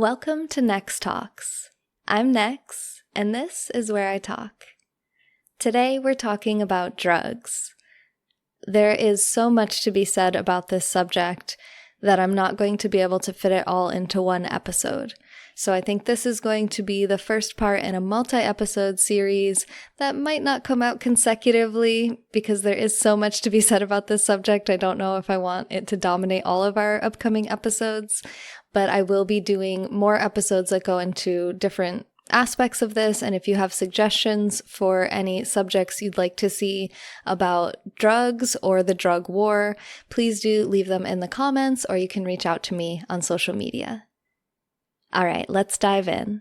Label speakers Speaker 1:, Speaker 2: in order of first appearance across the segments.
Speaker 1: Welcome to NexTalks. I'm Nex, and this is where I talk. Today we're talking about drugs. There is so much to be said about this subject that I'm not going to be able to fit it all into one episode. So I think this is going to be the first part in a multi-episode series that might not come out consecutively because there is so much to be said about this subject. I don't know if I want it to dominate all of our upcoming episodes, but I will be doing more episodes that go into different aspects of this. And if you have suggestions for any subjects you'd like to see about drugs or the drug war, please do leave them in the comments, or you can reach out to me on social media. All right, let's dive in.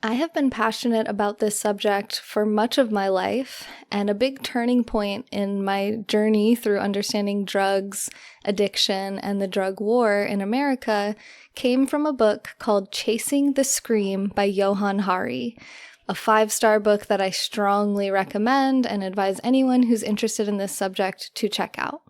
Speaker 1: I have been passionate about this subject for much of my life, and a big turning point in my journey through understanding drugs, addiction, and the drug war in America came from a book called Chasing the Scream by Johann Hari, a 5-star book that I strongly recommend and advise anyone who's interested in this subject to check out.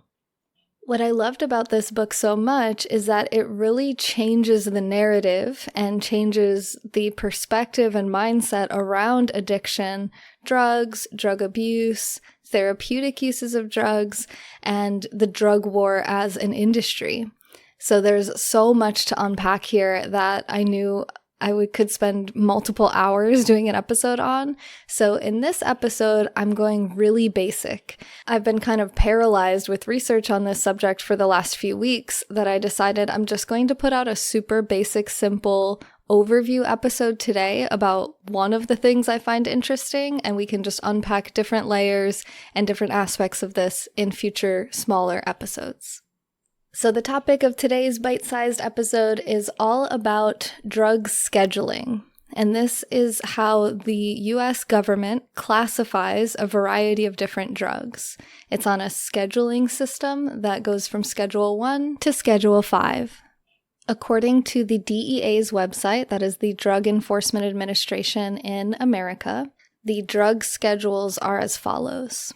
Speaker 1: What I loved about this book so much is that it really changes the narrative and changes the perspective and mindset around addiction, drugs, drug abuse, therapeutic uses of drugs, and the drug war as an industry. So there's so much to unpack here that I knew I could spend multiple hours doing an episode on. So in this episode, I'm going really basic. I've been kind of paralyzed with research on this subject for the last few weeks that I decided I'm just going to put out a super basic, simple overview episode today about one of the things I find interesting, and we can just unpack different layers and different aspects of this in future smaller episodes. So the topic of today's bite-sized episode is all about drug scheduling, and this is how the U.S. government classifies a variety of different drugs. It's on a scheduling system that goes from Schedule 1 to Schedule 5. According to the DEA's website, that is the Drug Enforcement Administration in America, the drug schedules are as follows.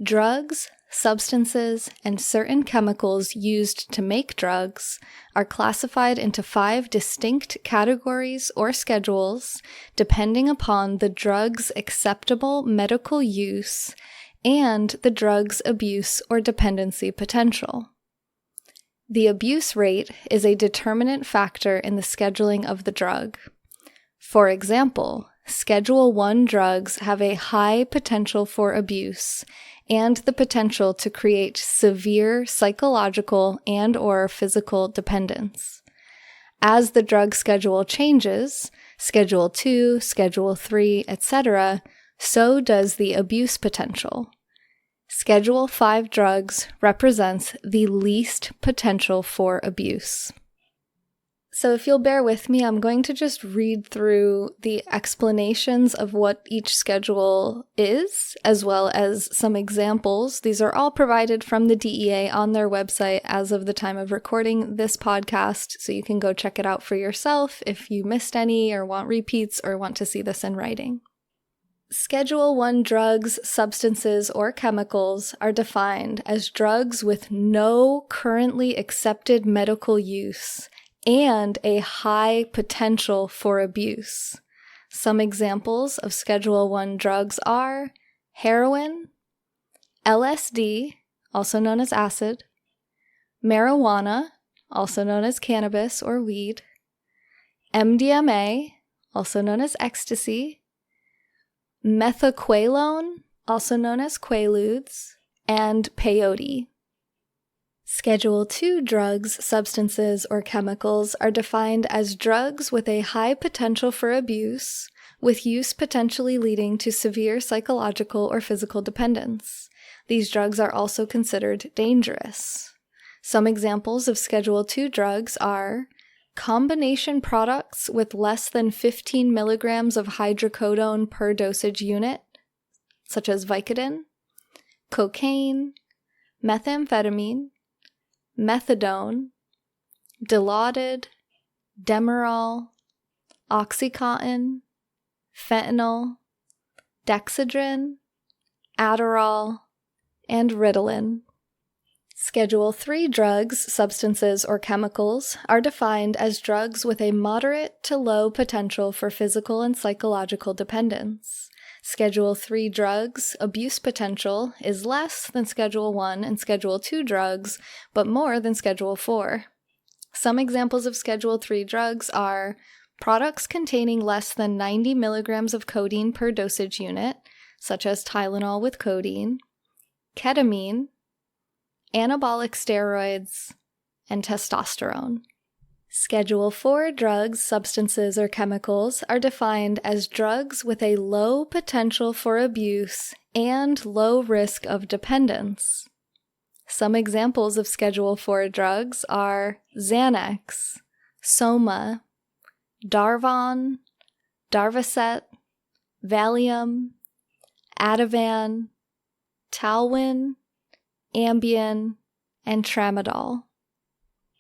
Speaker 1: Drugs, substances, and certain chemicals used to make drugs are classified into 5 distinct categories or schedules depending upon the drug's acceptable medical use and the drug's abuse or dependency potential. The abuse rate is a determinant factor in the scheduling of the drug. For example, Schedule 1 drugs have a high potential for abuse and the potential to create severe psychological and/or physical dependence. As the drug schedule changes, Schedule 2, Schedule 3, etc., so does the abuse potential. Schedule 5 drugs represents the least potential for abuse. So if you'll bear with me, I'm going to just read through the explanations of what each schedule is, as well as some examples. These are all provided from the DEA on their website as of the time of recording this podcast, so you can go check it out for yourself if you missed any or want repeats or want to see this in writing. Schedule 1 drugs, substances, or chemicals are defined as drugs with no currently accepted medical use and a high potential for abuse. Some examples of Schedule 1 drugs are heroin, LSD, also known as acid, marijuana, also known as cannabis or weed, MDMA, also known as ecstasy, methaqualone, also known as quaaludes, and peyote. Schedule 2 drugs, substances, or chemicals are defined as drugs with a high potential for abuse, with use potentially leading to severe psychological or physical dependence. These drugs are also considered dangerous. Some examples of Schedule 2 drugs are combination products with less than 15 milligrams of hydrocodone per dosage unit, such as Vicodin, cocaine, methamphetamine, methadone, Dilaudid, Demerol, Oxycontin, fentanyl, Dexedrine, Adderall, and Ritalin. Schedule 3 drugs, substances, or chemicals are defined as drugs with a moderate to low potential for physical and psychological dependence. Schedule 3 drugs, abuse potential, is less than Schedule 1 and Schedule 2 drugs, but more than Schedule 4. Some examples of Schedule 3 drugs are products containing less than 90 milligrams of codeine per dosage unit, such as Tylenol with codeine, ketamine, anabolic steroids, and testosterone. Schedule 4 drugs, substances, or chemicals are defined as drugs with a low potential for abuse and low risk of dependence. Some examples of Schedule 4 drugs are Xanax, Soma, Darvon, Darvocet, Valium, Ativan, Talwin, Ambien, and Tramadol.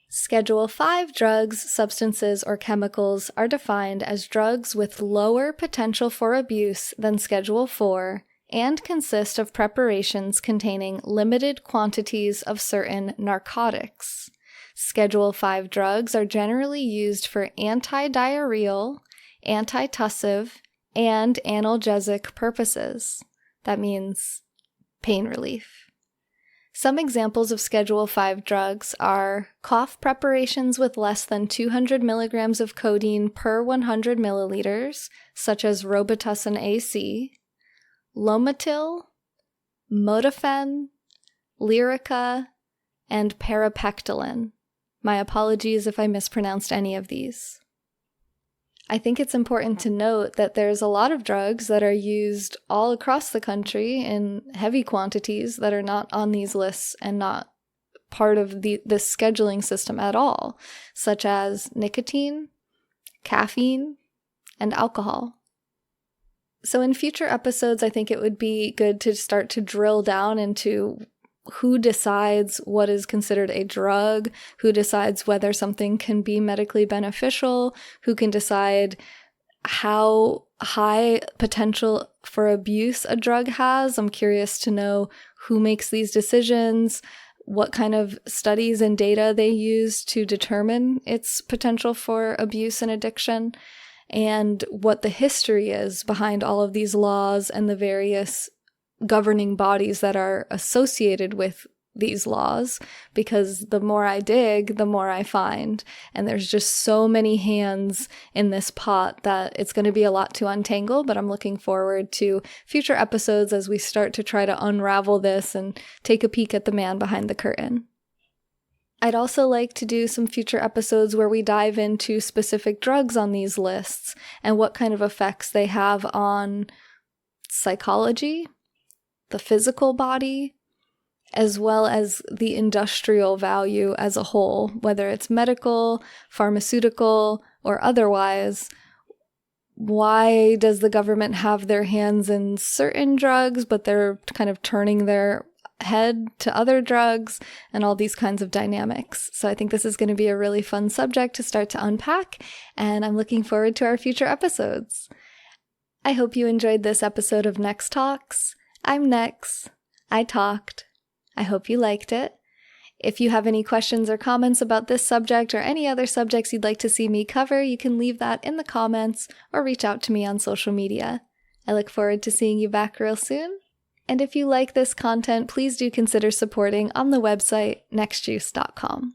Speaker 1: Schedule 5 drugs, substances, or chemicals are defined as drugs with lower potential for abuse than Schedule 4 and consist of preparations containing limited quantities of certain narcotics. Schedule 5 drugs are generally used for antidiarrheal, antitussive, and analgesic purposes. That means pain relief. Some examples of Schedule 5 drugs are cough preparations with less than 200 milligrams of codeine per 100 milliliters, such as Robitussin AC, Lomotil, Modafen, Lyrica, and Parapectilin. My apologies if I mispronounced any of these. I think it's important to note that there's a lot of drugs that are used all across the country in heavy quantities that are not on these lists and not part of this scheduling system at all, such as nicotine, caffeine, and alcohol. So in future episodes, I think it would be good to start to drill down into who decides what is considered a drug, who decides whether something can be medically beneficial, who can decide how high potential for abuse a drug has. I'm curious to know who makes these decisions, what kind of studies and data they use to determine its potential for abuse and addiction, and what the history is behind all of these laws and the various governing bodies that are associated with these laws, because the more I dig, the more I find. And there's just so many hands in this pot that it's going to be a lot to untangle, but I'm looking forward to future episodes as we start to try to unravel this and take a peek at the man behind the curtain. I'd also like to do some future episodes where we dive into specific drugs on these lists and what kind of effects they have on psychology, the physical body, as well as the industrial value as a whole, whether it's medical, pharmaceutical, or otherwise. Why does the government have their hands in certain drugs, but they're kind of turning their head to other drugs, and all these kinds of dynamics? So I think this is going to be a really fun subject to start to unpack, and I'm looking forward to our future episodes. I hope you enjoyed this episode of NexTalks. I'm Nex. I talked. I hope you liked it. If you have any questions or comments about this subject or any other subjects you'd like to see me cover, you can leave that in the comments or reach out to me on social media. I look forward to seeing you back real soon. And if you like this content, please do consider supporting on the website nextjuice.com.